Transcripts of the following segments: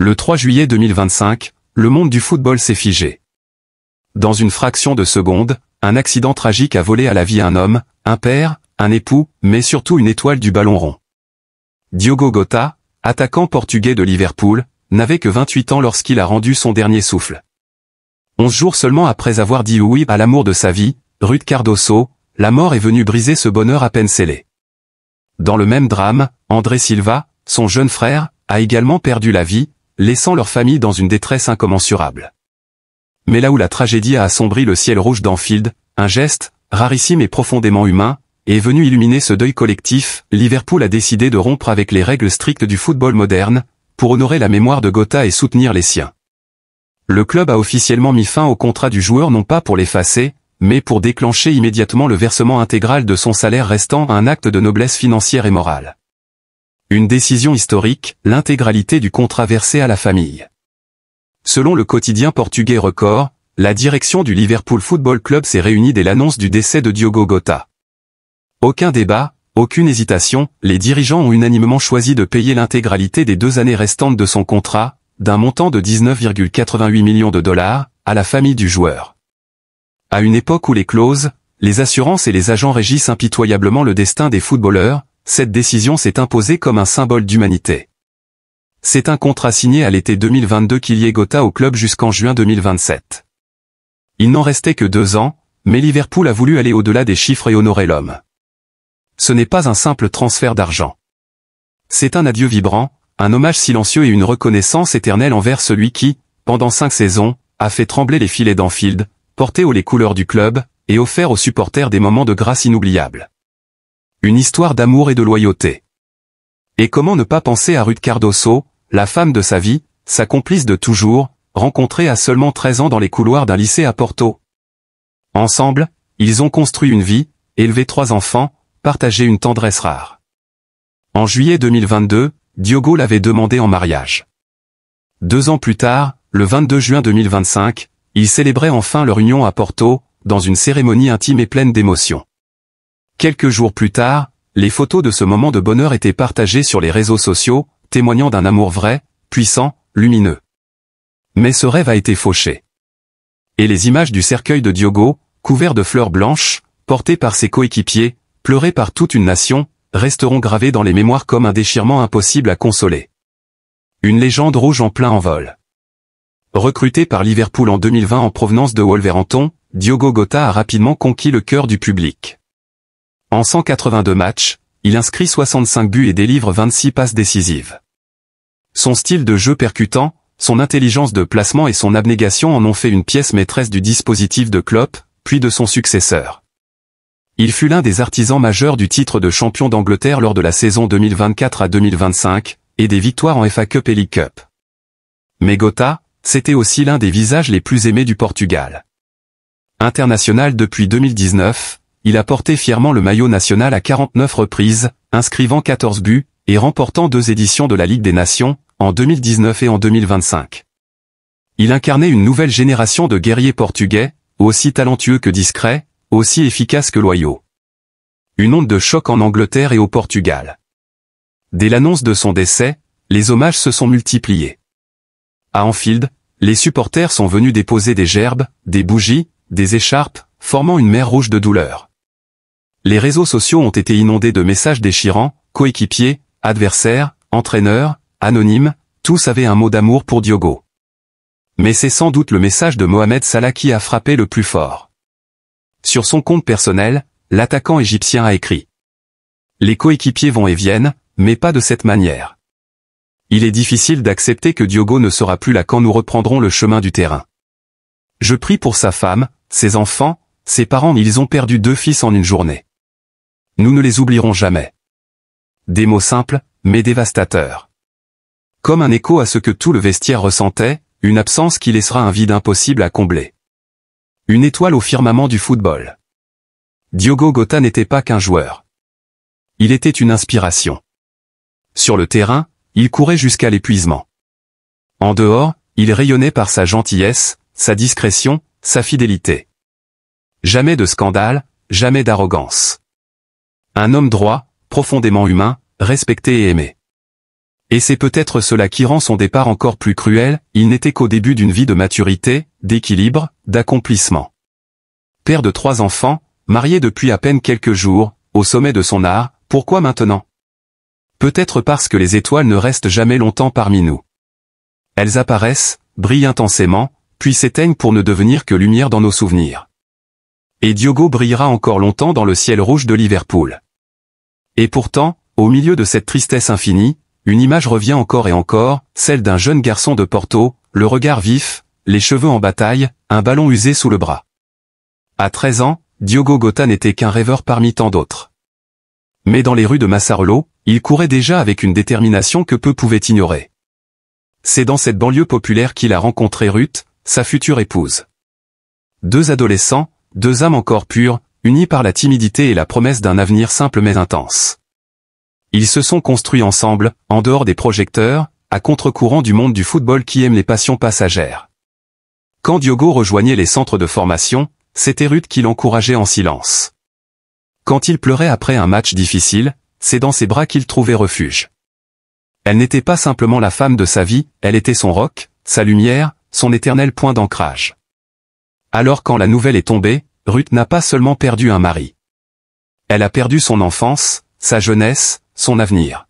Le 3 juillet 2025, le monde du football s'est figé. Dans une fraction de seconde, un accident tragique a volé à la vie un homme, un père, un époux, mais surtout une étoile du ballon rond. Diogo Jota, attaquant portugais de Liverpool, n'avait que 28 ans lorsqu'il a rendu son dernier souffle. 11 jours seulement après avoir dit oui à l'amour de sa vie, Rui Cardoso, la mort est venue briser ce bonheur à peine scellé. Dans le même drame, André Silva, son jeune frère, a également perdu la vie, laissant leur famille dans une détresse incommensurable. Mais là où la tragédie a assombri le ciel rouge d'Anfield, un geste, rarissime et profondément humain, est venu illuminer ce deuil collectif. Liverpool a décidé de rompre avec les règles strictes du football moderne, pour honorer la mémoire de Jota et soutenir les siens. Le club a officiellement mis fin au contrat du joueur non pas pour l'effacer, mais pour déclencher immédiatement le versement intégral de son salaire restant, un acte de noblesse financière et morale. Une décision historique, l'intégralité du contrat versé à la famille. Selon le quotidien portugais Record, la direction du Liverpool Football Club s'est réunie dès l'annonce du décès de Diogo Jota. Aucun débat, aucune hésitation, les dirigeants ont unanimement choisi de payer l'intégralité des 2 années restantes de son contrat, d'un montant de 19,88 millions de dollars, à la famille du joueur. À une époque où les clauses, les assurances et les agents régissent impitoyablement le destin des footballeurs, cette décision s'est imposée comme un symbole d'humanité. C'est un contrat signé à l'été 2022 qui liait Jota au club jusqu'en juin 2027. Il n'en restait que 2 ans, mais Liverpool a voulu aller au-delà des chiffres et honorer l'homme. Ce n'est pas un simple transfert d'argent. C'est un adieu vibrant, un hommage silencieux et une reconnaissance éternelle envers celui qui, pendant 5 saisons, a fait trembler les filets d'Anfield, porté haut les couleurs du club, et offert aux supporters des moments de grâce inoubliables. Une histoire d'amour et de loyauté. Et comment ne pas penser à Rui Cardoso, la femme de sa vie, sa complice de toujours, rencontrée à seulement 13 ans dans les couloirs d'un lycée à Porto. Ensemble, ils ont construit une vie, élevé 3 enfants, partagé une tendresse rare. En juillet 2022, Diogo l'avait demandé en mariage. 2 ans plus tard, le 22 juin 2025, ils célébraient enfin leur union à Porto, dans une cérémonie intime et pleine d'émotion. Quelques jours plus tard, les photos de ce moment de bonheur étaient partagées sur les réseaux sociaux, témoignant d'un amour vrai, puissant, lumineux. Mais ce rêve a été fauché. Et les images du cercueil de Diogo, couvert de fleurs blanches, porté par ses coéquipiers, pleuré par toute une nation, resteront gravées dans les mémoires comme un déchirement impossible à consoler. Une légende rouge en plein envol. Recruté par Liverpool en 2020 en provenance de Wolverhampton, Diogo Jota a rapidement conquis le cœur du public. En 182 matchs, il inscrit 65 buts et délivre 26 passes décisives. Son style de jeu percutant, son intelligence de placement et son abnégation en ont fait une pièce maîtresse du dispositif de Klopp, puis de son successeur. Il fut l'un des artisans majeurs du titre de champion d'Angleterre lors de la saison 2024 à 2025, et des victoires en FA Cup et League Cup. Mais Jota, c'était aussi l'un des visages les plus aimés du Portugal. International depuis 2019, il a porté fièrement le maillot national à 49 reprises, inscrivant 14 buts, et remportant 2 éditions de la Ligue des Nations, en 2019 et en 2025. Il incarnait une nouvelle génération de guerriers portugais, aussi talentueux que discrets, aussi efficaces que loyaux. Une onde de choc en Angleterre et au Portugal. Dès l'annonce de son décès, les hommages se sont multipliés. À Anfield, les supporters sont venus déposer des gerbes, des bougies, des écharpes, formant une mer rouge de douleur. Les réseaux sociaux ont été inondés de messages déchirants, coéquipiers, adversaires, entraîneurs, anonymes, tous avaient un mot d'amour pour Diogo. Mais c'est sans doute le message de Mohamed Salah qui a frappé le plus fort. Sur son compte personnel, l'attaquant égyptien a écrit « Les coéquipiers vont et viennent, mais pas de cette manière. Il est difficile d'accepter que Diogo ne sera plus là quand nous reprendrons le chemin du terrain. Je prie pour sa femme, ses enfants, ses parents, ils ont perdu 2 fils en une journée. Nous ne les oublierons jamais. » Des mots simples, mais dévastateurs. Comme un écho à ce que tout le vestiaire ressentait, une absence qui laissera un vide impossible à combler. Une étoile au firmament du football. Diogo Jota n'était pas qu'un joueur. Il était une inspiration. Sur le terrain, il courait jusqu'à l'épuisement. En dehors, il rayonnait par sa gentillesse, sa discrétion, sa fidélité. Jamais de scandale, jamais d'arrogance. Un homme droit, profondément humain, respecté et aimé. Et c'est peut-être cela qui rend son départ encore plus cruel, il n'était qu'au début d'une vie de maturité, d'équilibre, d'accomplissement. Père de 3 enfants, marié depuis à peine quelques jours, au sommet de son art, pourquoi maintenant? Peut-être parce que les étoiles ne restent jamais longtemps parmi nous. Elles apparaissent, brillent intensément, puis s'éteignent pour ne devenir que lumière dans nos souvenirs. Et Diogo brillera encore longtemps dans le ciel rouge de Liverpool. Et pourtant, au milieu de cette tristesse infinie, une image revient encore et encore, celle d'un jeune garçon de Porto, le regard vif, les cheveux en bataille, un ballon usé sous le bras. À 13 ans, Diogo Jota n'était qu'un rêveur parmi tant d'autres. Mais dans les rues de Massarello, il courait déjà avec une détermination que peu pouvaient ignorer. C'est dans cette banlieue populaire qu'il a rencontré Ruth, sa future épouse. 2 adolescents, 2 âmes encore pures, unis par la timidité et la promesse d'un avenir simple mais intense. Ils se sont construits ensemble, en dehors des projecteurs, à contre-courant du monde du football qui aime les passions passagères. Quand Diogo rejoignait les centres de formation, c'était Ruth qui l'encourageait en silence. Quand il pleurait après un match difficile, c'est dans ses bras qu'il trouvait refuge. Elle n'était pas simplement la femme de sa vie, elle était son roc, sa lumière, son éternel point d'ancrage. Alors quand la nouvelle est tombée, Ruth n'a pas seulement perdu un mari. Elle a perdu son enfance, sa jeunesse, son avenir.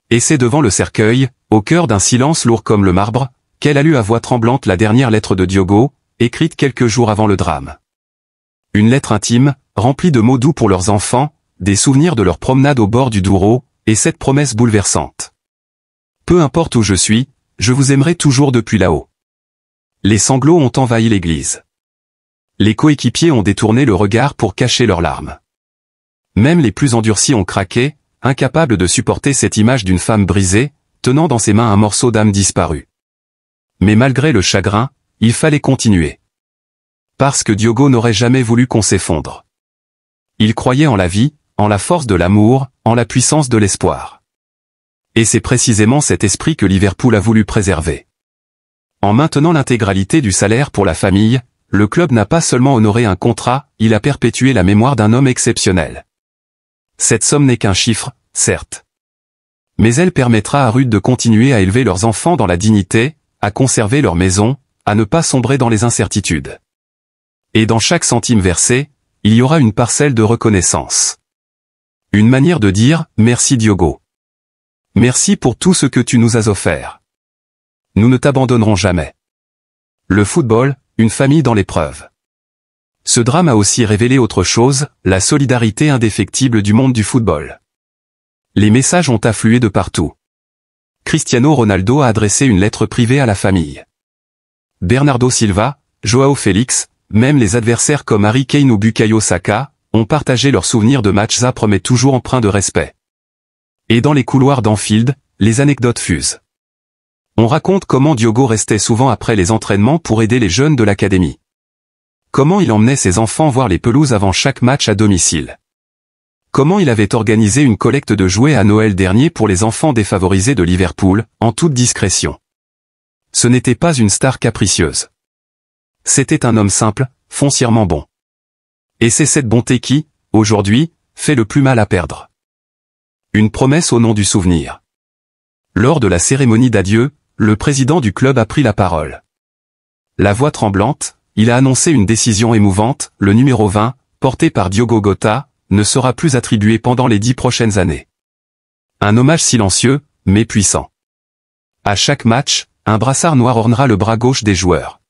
Et c'est devant le cercueil, au cœur d'un silence lourd comme le marbre, qu'elle a lu à voix tremblante la dernière lettre de Diogo, écrite quelques jours avant le drame. Une lettre intime, remplie de mots doux pour leurs enfants, des souvenirs de leur promenade au bord du Douro, et cette promesse bouleversante. Peu importe où je suis, je vous aimerai toujours depuis là-haut. Les sanglots ont envahi l'église. Les coéquipiers ont détourné le regard pour cacher leurs larmes. Même les plus endurcis ont craqué, incapables de supporter cette image d'une femme brisée, tenant dans ses mains un morceau d'âme disparue. Mais malgré le chagrin, il fallait continuer. Parce que Diogo n'aurait jamais voulu qu'on s'effondre. Il croyait en la vie, en la force de l'amour, en la puissance de l'espoir. Et c'est précisément cet esprit que Liverpool a voulu préserver. En maintenant l'intégralité du salaire pour la famille, le club n'a pas seulement honoré un contrat, il a perpétué la mémoire d'un homme exceptionnel. Cette somme n'est qu'un chiffre, certes. Mais elle permettra à Ruth de continuer à élever leurs enfants dans la dignité, à conserver leur maison, à ne pas sombrer dans les incertitudes. Et dans chaque centime versé, il y aura une parcelle de reconnaissance. Une manière de dire « Merci Diogo. Merci pour tout ce que tu nous as offert. Nous ne t'abandonnerons jamais. » Le football, une famille dans l'épreuve. Ce drame a aussi révélé autre chose, la solidarité indéfectible du monde du football. Les messages ont afflué de partout. Cristiano Ronaldo a adressé une lettre privée à la famille. Bernardo Silva, Joao Félix, même les adversaires comme Harry Kane ou Bukayo Saka, ont partagé leurs souvenirs de matchs âpres mais toujours empreints de respect. Et dans les couloirs d'Anfield, les anecdotes fusent. On raconte comment Diogo restait souvent après les entraînements pour aider les jeunes de l'académie. Comment il emmenait ses enfants voir les pelouses avant chaque match à domicile. Comment il avait organisé une collecte de jouets à Noël dernier pour les enfants défavorisés de Liverpool, en toute discrétion. Ce n'était pas une star capricieuse. C'était un homme simple, foncièrement bon. Et c'est cette bonté qui, aujourd'hui, fait le plus mal à perdre. Une promesse au nom du souvenir. Lors de la cérémonie d'adieu, le président du club a pris la parole. La voix tremblante, il a annoncé une décision émouvante, le numéro 20, porté par Diogo Jota, ne sera plus attribué pendant les 10 prochaines années. Un hommage silencieux, mais puissant. À chaque match, un brassard noir ornera le bras gauche des joueurs.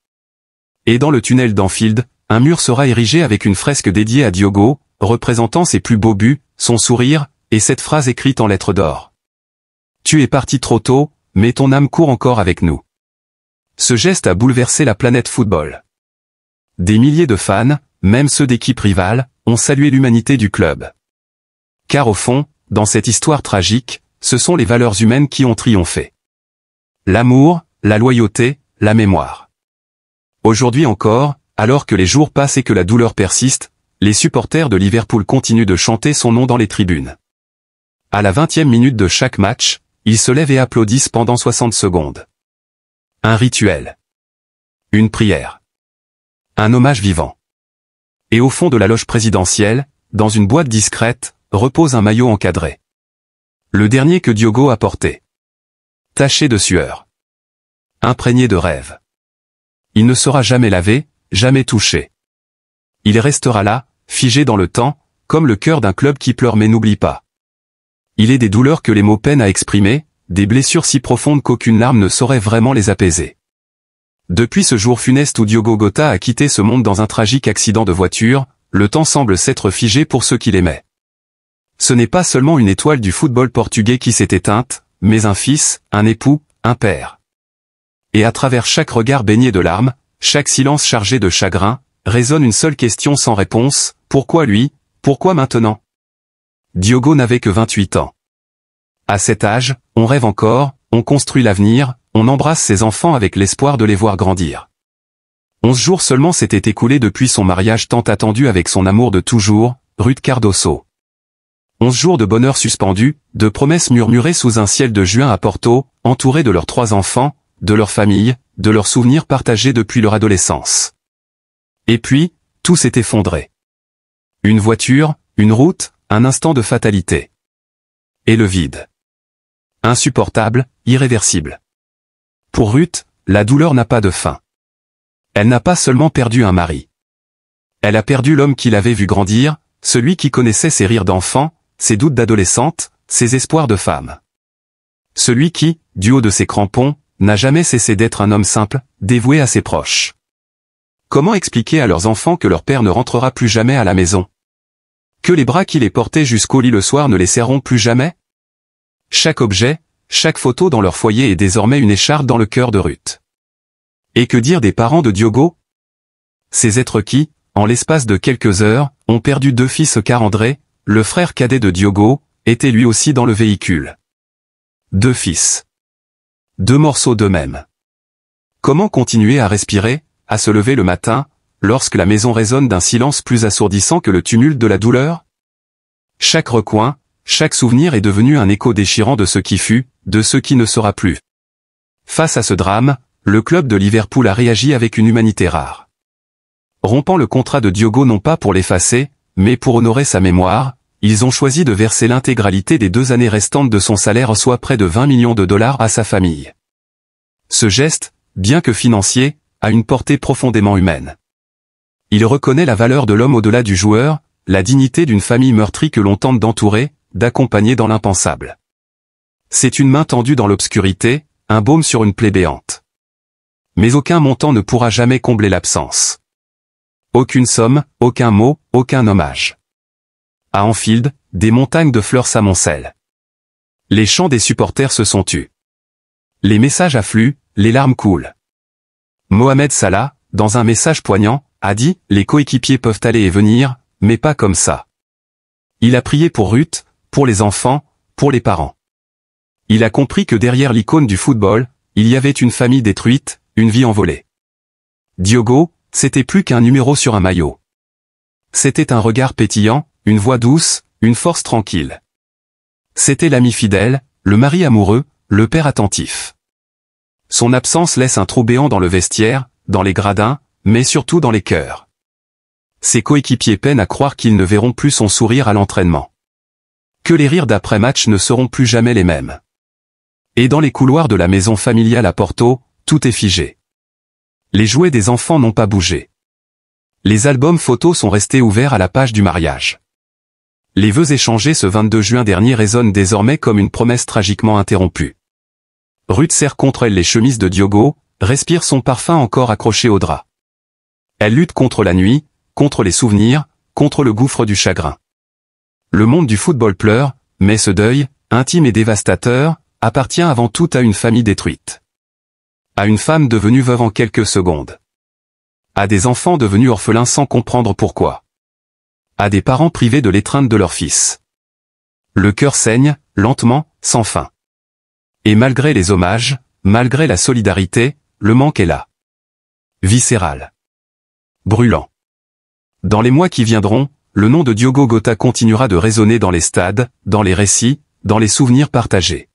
Et dans le tunnel d'Anfield, un mur sera érigé avec une fresque dédiée à Diogo, représentant ses plus beaux buts, son sourire, et cette phrase écrite en lettres d'or. Tu es parti trop tôt, mais ton âme court encore avec nous. Ce geste a bouleversé la planète football. Des milliers de fans, même ceux d'équipes rivales, ont salué l'humanité du club. Car au fond, dans cette histoire tragique, ce sont les valeurs humaines qui ont triomphé. L'amour, la loyauté, la mémoire. Aujourd'hui encore, alors que les jours passent et que la douleur persiste, les supporters de Liverpool continuent de chanter son nom dans les tribunes. À la 20e minute de chaque match, ils se lèvent et applaudissent pendant 60 secondes. Un rituel. Une prière. Un hommage vivant. Et au fond de la loge présidentielle, dans une boîte discrète, repose un maillot encadré. Le dernier que Diogo a porté. taché de sueur. Imprégné de rêve. Il ne sera jamais lavé, jamais touché. Il restera là, figé dans le temps, comme le cœur d'un club qui pleure mais n'oublie pas. Il est des douleurs que les mots peinent à exprimer, des blessures si profondes qu'aucune larme ne saurait vraiment les apaiser. Depuis ce jour funeste où Diogo Jota a quitté ce monde dans un tragique accident de voiture, le temps semble s'être figé pour ceux qui l'aimaient. Ce n'est pas seulement une étoile du football portugais qui s'est éteinte, mais un fils, un époux, un père. Et à travers chaque regard baigné de larmes, chaque silence chargé de chagrin, résonne une seule question sans réponse, pourquoi lui, pourquoi maintenant? Diogo n'avait que 28 ans. À cet âge, on rêve encore, on construit l'avenir, on embrasse ses enfants avec l'espoir de les voir grandir. 11 jours seulement s'étaient écoulés depuis son mariage tant attendu avec son amour de toujours, Ruth Cardoso. 11 jours de bonheur suspendu, de promesses murmurées sous un ciel de juin à Porto, entourés de leurs 3 enfants, de leur famille, de leurs souvenirs partagés depuis leur adolescence. Et puis, tout s'est effondré. Une voiture, une route, un instant de fatalité. Et le vide. Insupportable, irréversible. Pour Ruth, la douleur n'a pas de fin. Elle n'a pas seulement perdu un mari. Elle a perdu l'homme qui l'avait vu grandir, celui qui connaissait ses rires d'enfant, ses doutes d'adolescente, ses espoirs de femme. Celui qui, du haut de ses crampons, n'a jamais cessé d'être un homme simple, dévoué à ses proches. Comment expliquer à leurs enfants que leur père ne rentrera plus jamais à la maison? Que les bras qui les portaient jusqu'au lit le soir ne les serreront plus jamais? Chaque objet, chaque photo dans leur foyer est désormais une écharpe dans le cœur de Ruth. Et que dire des parents de Diogo? Ces êtres qui, en l'espace de quelques heures, ont perdu 2 fils car André, le frère cadet de Diogo, était lui aussi dans le véhicule. 2 fils. 2 morceaux d'eux-mêmes. Comment continuer à respirer, à se lever le matin, lorsque la maison résonne d'un silence plus assourdissant que le tumulte de la douleur? Chaque recoin, chaque souvenir est devenu un écho déchirant de ce qui fut, de ce qui ne sera plus. Face à ce drame, le club de Liverpool a réagi avec une humanité rare. Rompant le contrat de Diogo non pas pour l'effacer, mais pour honorer sa mémoire, ils ont choisi de verser l'intégralité des 2 années restantes de son salaire, soit près de 20 millions de dollars à sa famille. Ce geste, bien que financier, a une portée profondément humaine. Il reconnaît la valeur de l'homme au-delà du joueur, la dignité d'une famille meurtrie que l'on tente d'entourer, d'accompagner dans l'impensable. C'est une main tendue dans l'obscurité, un baume sur une plaie béante. Mais aucun montant ne pourra jamais combler l'absence. Aucune somme, aucun mot, aucun hommage. À Anfield, des montagnes de fleurs s'amoncellent. Les chants des supporters se sont tus. Les messages affluent, les larmes coulent. Mohamed Salah, dans un message poignant, a dit « Les coéquipiers peuvent aller et venir, mais pas comme ça ». Il a prié pour Ruth, pour les enfants, pour les parents. Il a compris que derrière l'icône du football, il y avait une famille détruite, une vie envolée. Diogo, c'était plus qu'un numéro sur un maillot. C'était un regard pétillant, une voix douce, une force tranquille. C'était l'ami fidèle, le mari amoureux, le père attentif. Son absence laisse un trou béant dans le vestiaire, dans les gradins, mais surtout dans les cœurs. Ses coéquipiers peinent à croire qu'ils ne verront plus son sourire à l'entraînement. Que les rires d'après-match ne seront plus jamais les mêmes. Et dans les couloirs de la maison familiale à Porto, tout est figé. Les jouets des enfants n'ont pas bougé. Les albums photos sont restés ouverts à la page du mariage. Les vœux échangés ce 22 juin dernier résonnent désormais comme une promesse tragiquement interrompue. Ruth serre contre elle les chemises de Diogo, respire son parfum encore accroché au drap. Elle lutte contre la nuit, contre les souvenirs, contre le gouffre du chagrin. Le monde du football pleure, mais ce deuil, intime et dévastateur, appartient avant tout à une famille détruite. À une femme devenue veuve en quelques secondes. À des enfants devenus orphelins sans comprendre pourquoi. À des parents privés de l'étreinte de leur fils. Le cœur saigne, lentement, sans fin. Et malgré les hommages, malgré la solidarité, le manque est là. Viscéral. Brûlant. Dans les mois qui viendront, le nom de Diogo Jota continuera de résonner dans les stades, dans les récits, dans les souvenirs partagés.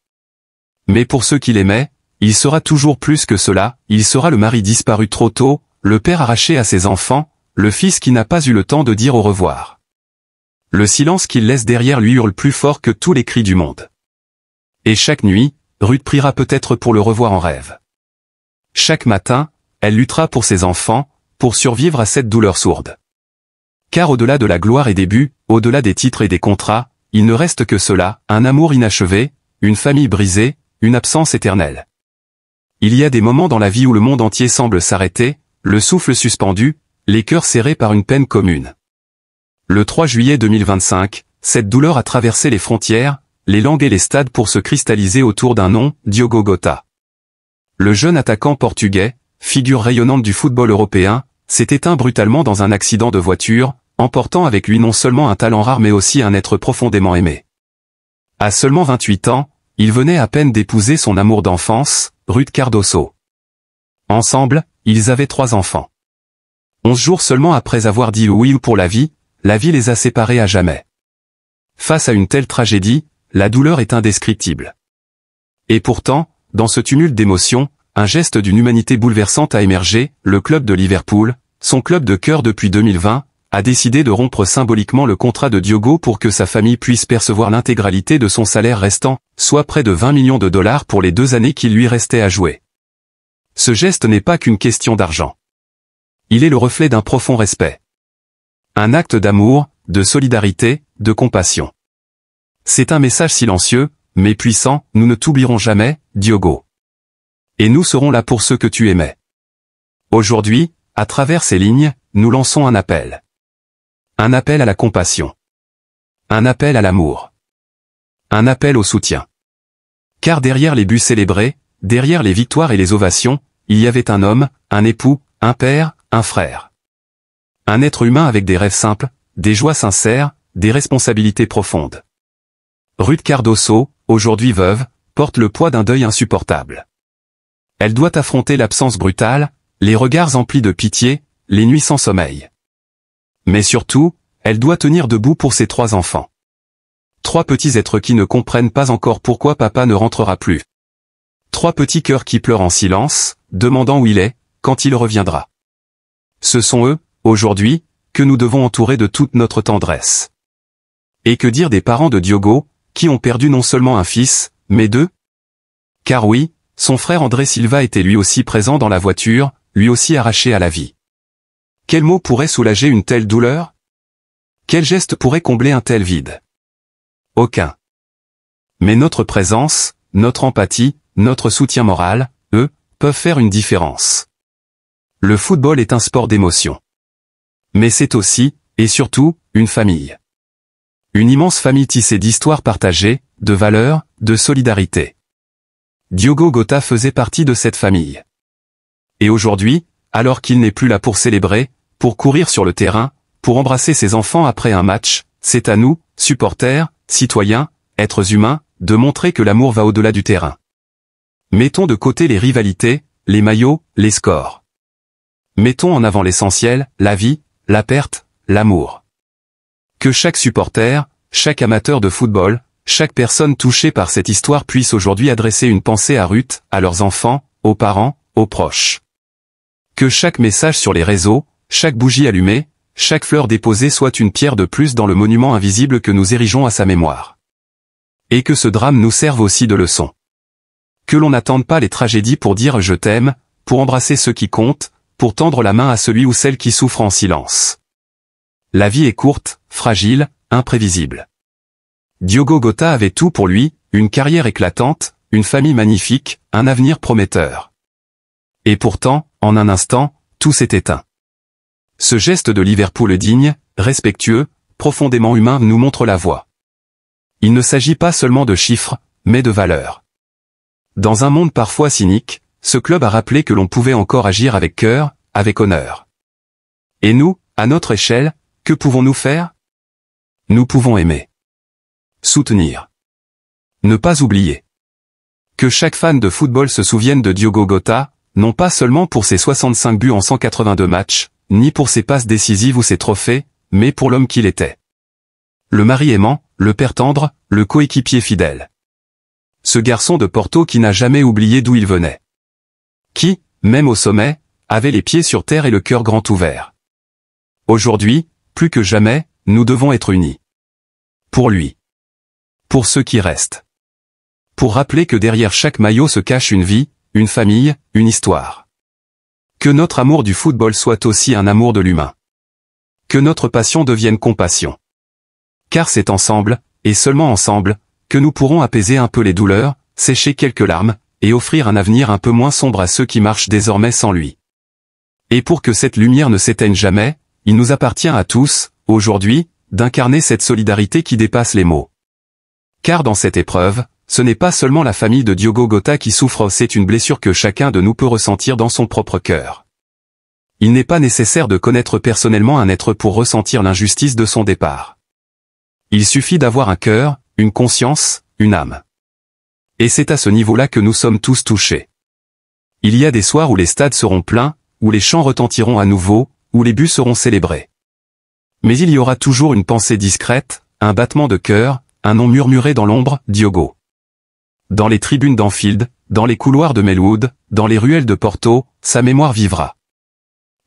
Mais pour ceux qui l'aimaient, il sera toujours plus que cela, il sera le mari disparu trop tôt, le père arraché à ses enfants, le fils qui n'a pas eu le temps de dire au revoir. Le silence qu'il laisse derrière lui hurle plus fort que tous les cris du monde. Et chaque nuit, Ruth priera peut-être pour le revoir en rêve. Chaque matin, elle luttera pour ses enfants, pour survivre à cette douleur sourde. Car au-delà de la gloire et des buts, au-delà des titres et des contrats, il ne reste que cela, un amour inachevé, une famille brisée, une absence éternelle. Il y a des moments dans la vie où le monde entier semble s'arrêter, le souffle suspendu, les cœurs serrés par une peine commune. Le 3 juillet 2025, cette douleur a traversé les frontières, les langues et les stades pour se cristalliser autour d'un nom, Diogo Jota. Le jeune attaquant portugais, figure rayonnante du football européen, s'est éteint brutalement dans un accident de voiture, emportant avec lui non seulement un talent rare mais aussi un être profondément aimé. À seulement 28 ans, il venait à peine d'épouser son amour d'enfance, Ruth Cardoso. Ensemble, ils avaient 3 enfants. 11 jours seulement après avoir dit oui pour la vie les a séparés à jamais. Face à une telle tragédie, la douleur est indescriptible. Et pourtant, dans ce tumulte d'émotions, un geste d'une humanité bouleversante a émergé, le club de Liverpool, son club de cœur depuis 2020, a décidé de rompre symboliquement le contrat de Diogo pour que sa famille puisse percevoir l'intégralité de son salaire restant, soit près de 20 millions de dollars pour les 2 années qui lui restaient à jouer. Ce geste n'est pas qu'une question d'argent. Il est le reflet d'un profond respect. Un acte d'amour, de solidarité, de compassion. C'est un message silencieux, mais puissant, nous ne t'oublierons jamais, Diogo. Et nous serons là pour ceux que tu aimais. Aujourd'hui, à travers ces lignes, nous lançons un appel. Un appel à la compassion. Un appel à l'amour. Un appel au soutien. Car derrière les buts célébrés, derrière les victoires et les ovations, il y avait un homme, un époux, un père, un frère. Un être humain avec des rêves simples, des joies sincères, des responsabilités profondes. Ruth Cardoso, aujourd'hui veuve, porte le poids d'un deuil insupportable. Elle doit affronter l'absence brutale, les regards emplis de pitié, les nuits sans sommeil. Mais surtout, elle doit tenir debout pour ses 3 enfants. 3 petits êtres qui ne comprennent pas encore pourquoi papa ne rentrera plus. 3 petits cœurs qui pleurent en silence, demandant où il est, quand il reviendra. Ce sont eux, aujourd'hui, que nous devons entourer de toute notre tendresse. Et que dire des parents de Diogo, qui ont perdu non seulement un fils, mais 2? Car oui, son frère André Silva était lui aussi présent dans la voiture, lui aussi arraché à la vie. Quel mot pourrait soulager une telle douleur? Quel geste pourrait combler un tel vide? Aucun. Mais notre présence, notre empathie, notre soutien moral, eux, peuvent faire une différence. Le football est un sport d'émotion. Mais c'est aussi, et surtout, une famille. Une immense famille tissée d'histoires partagées, de valeurs, de solidarité. Diogo Jota faisait partie de cette famille. Et aujourd'hui, alors qu'il n'est plus là pour célébrer, pour courir sur le terrain, pour embrasser ses enfants après un match, c'est à nous, supporters, citoyens, êtres humains, de montrer que l'amour va au-delà du terrain. Mettons de côté les rivalités, les maillots, les scores. Mettons en avant l'essentiel, la vie, la perte, l'amour. Que chaque supporter, chaque amateur de football, chaque personne touchée par cette histoire puisse aujourd'hui adresser une pensée à Ruth, à leurs enfants, aux parents, aux proches. Que chaque message sur les réseaux, chaque bougie allumée, chaque fleur déposée soit une pierre de plus dans le monument invisible que nous érigeons à sa mémoire. Et que ce drame nous serve aussi de leçon. Que l'on n'attende pas les tragédies pour dire « je t'aime », pour embrasser ceux qui comptent, pour tendre la main à celui ou celle qui souffre en silence. La vie est courte, fragile, imprévisible. Diogo Jota avait tout pour lui, une carrière éclatante, une famille magnifique, un avenir prometteur. Et pourtant, en un instant, tout s'est éteint. Ce geste de Liverpool digne, respectueux, profondément humain nous montre la voie. Il ne s'agit pas seulement de chiffres, mais de valeurs. Dans un monde parfois cynique, ce club a rappelé que l'on pouvait encore agir avec cœur, avec honneur. Et nous, à notre échelle, que pouvons-nous faire? Nous pouvons aimer. Soutenir. Ne pas oublier. Que chaque fan de football se souvienne de Diogo Jota, non pas seulement pour ses 65 buts en 182 matchs, ni pour ses passes décisives ou ses trophées, mais pour l'homme qu'il était. Le mari aimant, le père tendre, le coéquipier fidèle. Ce garçon de Porto qui n'a jamais oublié d'où il venait. Qui, même au sommet, avait les pieds sur terre et le cœur grand ouvert. Aujourd'hui, plus que jamais, nous devons être unis. Pour lui. Pour ceux qui restent. Pour rappeler que derrière chaque maillot se cache une vie, une famille, une histoire. Que notre amour du football soit aussi un amour de l'humain. Que notre passion devienne compassion. Car c'est ensemble, et seulement ensemble, que nous pourrons apaiser un peu les douleurs, sécher quelques larmes, et offrir un avenir un peu moins sombre à ceux qui marchent désormais sans lui. Et pour que cette lumière ne s'éteigne jamais, il nous appartient à tous, aujourd'hui, d'incarner cette solidarité qui dépasse les mots. Car dans cette épreuve, ce n'est pas seulement la famille de Diogo Jota qui souffre, c'est une blessure que chacun de nous peut ressentir dans son propre cœur. Il n'est pas nécessaire de connaître personnellement un être pour ressentir l'injustice de son départ. Il suffit d'avoir un cœur, une conscience, une âme. Et c'est à ce niveau-là que nous sommes tous touchés. Il y a des soirs où les stades seront pleins, où les chants retentiront à nouveau, où les buts seront célébrés. Mais il y aura toujours une pensée discrète, un battement de cœur, un nom murmuré dans l'ombre, Diogo. Dans les tribunes d'Anfield, dans les couloirs de Melwood, dans les ruelles de Porto, sa mémoire vivra.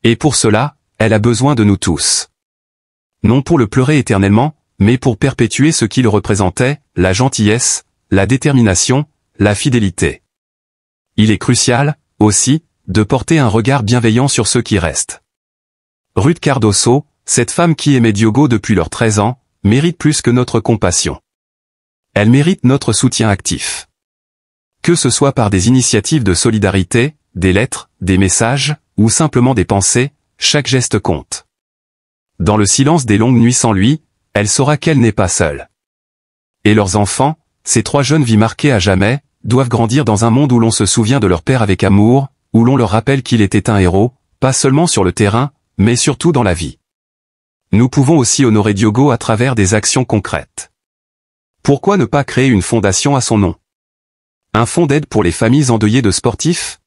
Et pour cela, elle a besoin de nous tous. Non pour le pleurer éternellement, mais pour perpétuer ce qu'il représentait, la gentillesse, la détermination, la fidélité. Il est crucial, aussi, de porter un regard bienveillant sur ceux qui restent. Ruth Cardoso, cette femme qui aimait Diogo depuis leurs 13 ans, mérite plus que notre compassion. Elle mérite notre soutien actif. Que ce soit par des initiatives de solidarité, des lettres, des messages, ou simplement des pensées, chaque geste compte. Dans le silence des longues nuits sans lui, elle saura qu'elle n'est pas seule. Et leurs enfants, ces 3 jeunes vies marquées à jamais, doivent grandir dans un monde où l'on se souvient de leur père avec amour, où l'on leur rappelle qu'il était un héros, pas seulement sur le terrain, mais surtout dans la vie. Nous pouvons aussi honorer Diogo à travers des actions concrètes. Pourquoi ne pas créer une fondation à son nom? Un fonds d'aide pour les familles endeuillées de sportifs?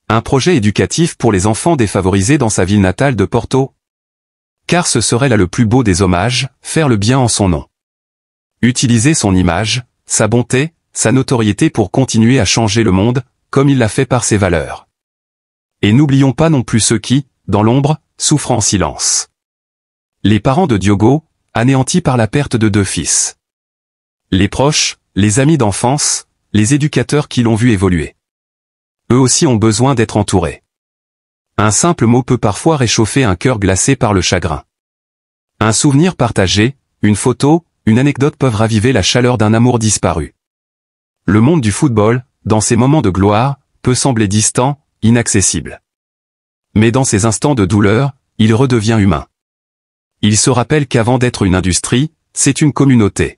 Un projet éducatif pour les enfants défavorisés dans sa ville natale de Porto? Car ce serait là le plus beau des hommages, faire le bien en son nom. Utiliser son image, sa bonté, sa notoriété pour continuer à changer le monde, comme il l'a fait par ses valeurs. Et n'oublions pas non plus ceux qui, dans l'ombre, souffrent en silence. Les parents de Diogo, anéantis par la perte de 2 fils. Les proches, les amis d'enfance, les éducateurs qui l'ont vu évoluer. Eux aussi ont besoin d'être entourés. Un simple mot peut parfois réchauffer un cœur glacé par le chagrin. Un souvenir partagé, une photo, une anecdote peuvent raviver la chaleur d'un amour disparu. Le monde du football, dans ces moments de gloire, peut sembler distant, inaccessible. Mais dans ces instants de douleur, il redevient humain. Il se rappelle qu'avant d'être une industrie, c'est une communauté.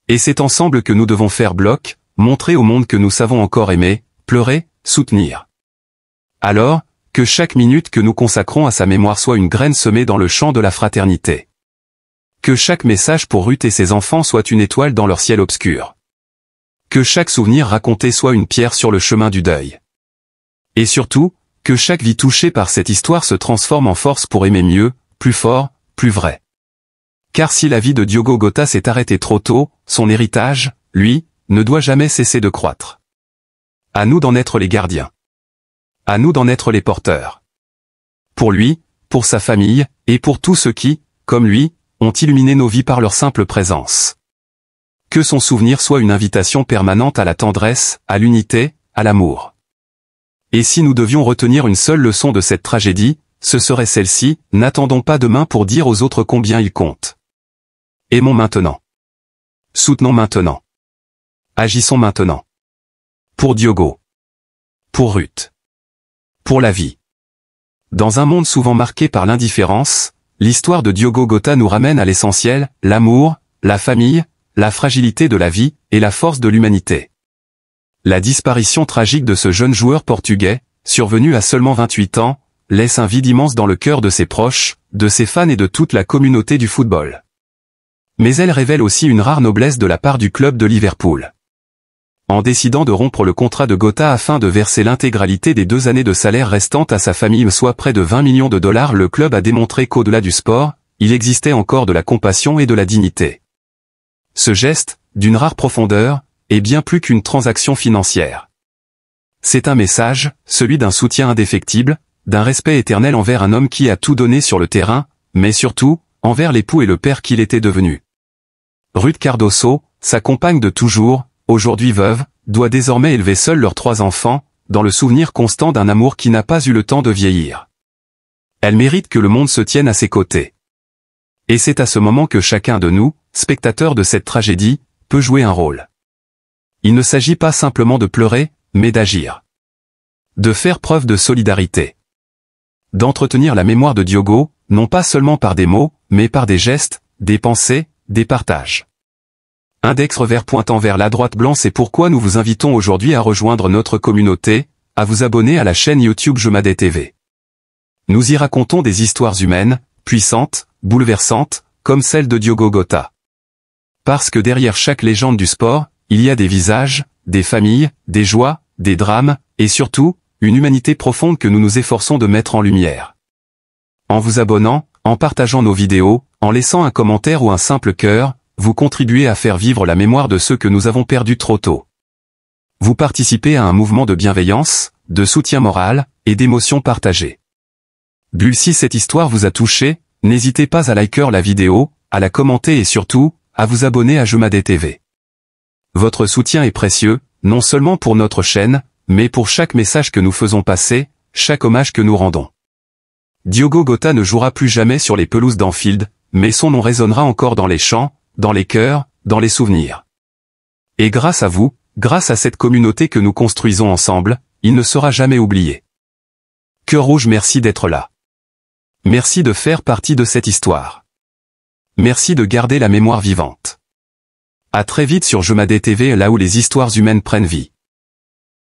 Et c'est ensemble que nous devons faire bloc, montrer au monde que nous savons encore aimer, pleurer, soutenir. Alors, que chaque minute que nous consacrons à sa mémoire soit une graine semée dans le champ de la fraternité. Que chaque message pour Ruth et ses enfants soit une étoile dans leur ciel obscur. Que chaque souvenir raconté soit une pierre sur le chemin du deuil. Et surtout, que chaque vie touchée par cette histoire se transforme en force pour aimer mieux, plus fort, plus vrai. Car si la vie de Diogo Jota s'est arrêtée trop tôt, son héritage, lui, ne doit jamais cesser de croître. À nous d'en être les gardiens. À nous d'en être les porteurs. Pour lui, pour sa famille, et pour tous ceux qui, comme lui, ont illuminé nos vies par leur simple présence. Que son souvenir soit une invitation permanente à la tendresse, à l'unité, à l'amour. Et si nous devions retenir une seule leçon de cette tragédie, ce serait celle-ci: n'attendons pas demain pour dire aux autres combien ils comptent. Aimons maintenant. Soutenons maintenant. Agissons maintenant. Pour Diogo. Pour Ruth. Pour la vie. Dans un monde souvent marqué par l'indifférence, l'histoire de Diogo Jota nous ramène à l'essentiel, l'amour, la famille, la fragilité de la vie, et la force de l'humanité. La disparition tragique de ce jeune joueur portugais, survenu à seulement 28 ans, laisse un vide immense dans le cœur de ses proches, de ses fans et de toute la communauté du football. Mais elle révèle aussi une rare noblesse de la part du club de Liverpool. En décidant de rompre le contrat de Jota afin de verser l'intégralité des 2 années de salaire restantes à sa famille, soit près de 20 millions de dollars, le club a démontré qu'au-delà du sport, il existait encore de la compassion et de la dignité. Ce geste, d'une rare profondeur, est bien plus qu'une transaction financière. C'est un message, celui d'un soutien indéfectible, d'un respect éternel envers un homme qui a tout donné sur le terrain, mais surtout, envers l'époux et le père qu'il était devenu. Ruth Cardoso, sa compagne de toujours, aujourd'hui veuve, doit désormais élever seule leurs 3 enfants, dans le souvenir constant d'un amour qui n'a pas eu le temps de vieillir. Elle mérite que le monde se tienne à ses côtés. Et c'est à ce moment que chacun de nous, spectateurs de cette tragédie, peut jouer un rôle. Il ne s'agit pas simplement de pleurer, mais d'agir. De faire preuve de solidarité. D'entretenir la mémoire de Diogo, non pas seulement par des mots, mais par des gestes, des pensées, des partages. Index revers pointant vers la droite blanc, c'est pourquoi nous vous invitons aujourd'hui à rejoindre notre communauté, à vous abonner à la chaîne YouTube Jemadé TV. Nous y racontons des histoires humaines, puissantes, bouleversantes, comme celle de Diogo Jota. Parce que derrière chaque légende du sport, il y a des visages, des familles, des joies, des drames, et surtout, une humanité profonde que nous nous efforçons de mettre en lumière. En vous abonnant, en partageant nos vidéos, en laissant un commentaire ou un simple cœur, vous contribuez à faire vivre la mémoire de ceux que nous avons perdus trop tôt. Vous participez à un mouvement de bienveillance, de soutien moral, et d'émotions partagées. Si cette histoire vous a touché, n'hésitez pas à liker la vidéo, à la commenter et surtout, à vous abonner à Jemadé TV. Votre soutien est précieux, non seulement pour notre chaîne, mais pour chaque message que nous faisons passer, chaque hommage que nous rendons. Diogo Jota ne jouera plus jamais sur les pelouses d'Anfield, mais son nom résonnera encore dans les champs, dans les cœurs, dans les souvenirs. Et grâce à vous, grâce à cette communauté que nous construisons ensemble, il ne sera jamais oublié. Cœur rouge, merci d'être là. Merci de faire partie de cette histoire. Merci de garder la mémoire vivante. À très vite sur Jemadé TV, là où les histoires humaines prennent vie.